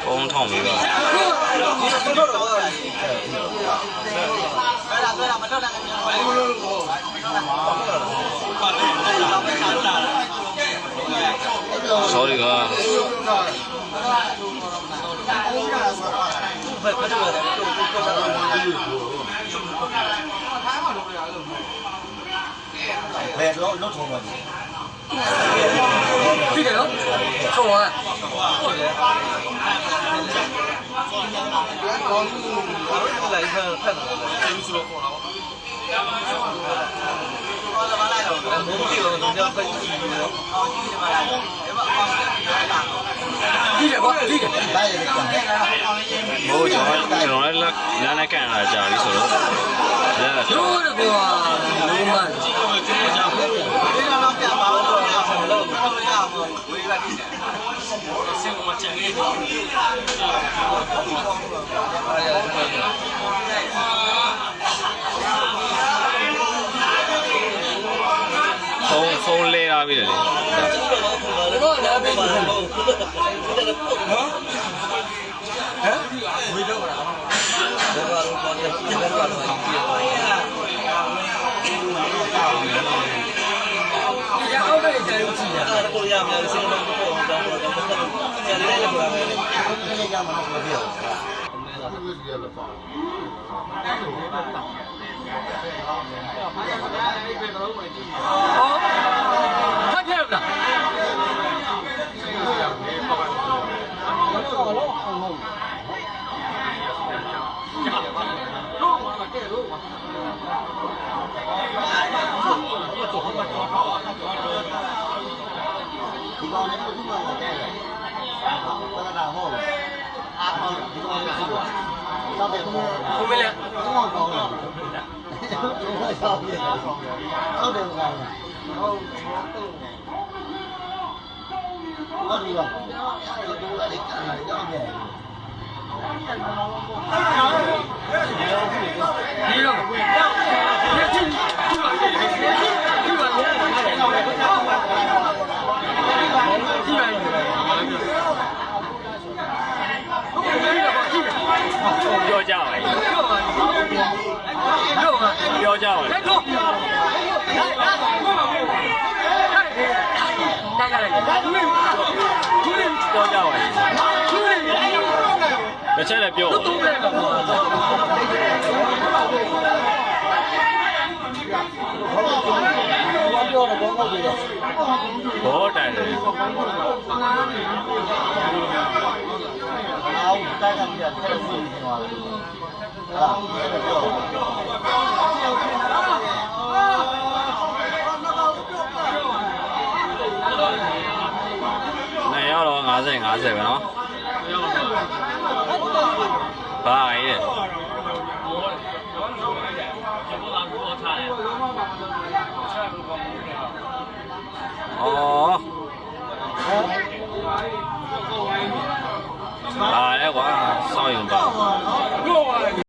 风筒没吧？少这个。来，老冲了。几点了？冲完。来一看，太难了，真是了。我ကျွန်တော်လည်းလမ်းနဲ့ကန်လာကြပြီဆိုတော့ရိုးတယ်ကွာလုံးမဒီတော့ပြန်ပါလို့ရအောင်လို့ရအောင်ဝေးလိုက်တယ်စင်မချင်နေတယ်ဖုန်းလဲလာပြီလေတော့လည်းပြန်ပါလို့နော်ဟမ်ဝေးတော့လားဒါကတော့ဘာလဲဒီကတော့ဘာလဲဒီအောက်ကနေကြာရုပ်ကြည့်ရတာကိုရမယ်စင်လုံးကိုတော့ကြာတယ်လည်းပြောရတယ်ဒီကမှမပြောဟုတ်ကဲ့လားဒီကောင်လည်းသူ့မှာမတဲ့တယ်။ဘာသာဟုတ်လဲ။အားကောင်းဒီကောင်လည်းသူ့။တော့တယ်ဘုမလေးတော့ကောင်းတယ်။တော့တယ်ဟုတ်တယ်ကောင်းတယ်။ဟုတ်ပြီပါ။ဒီလိုလေးကန်လာတော့တယ်။ဒီတော့ဒီချင်းဒီပါဒီပါပြောကြပါဦးပြောကြပါဦးတိုက်ကြလိုက်ပြောကြပါဦးတစ်ချက်လည်းပြောဘောတိုင်တယ်အားတိုက်တာပြတယ်ဆင်းနေသွားတယ်။ဟာပြောနေရတော့50 50ပဲနော်ဘာရေးလဲအော်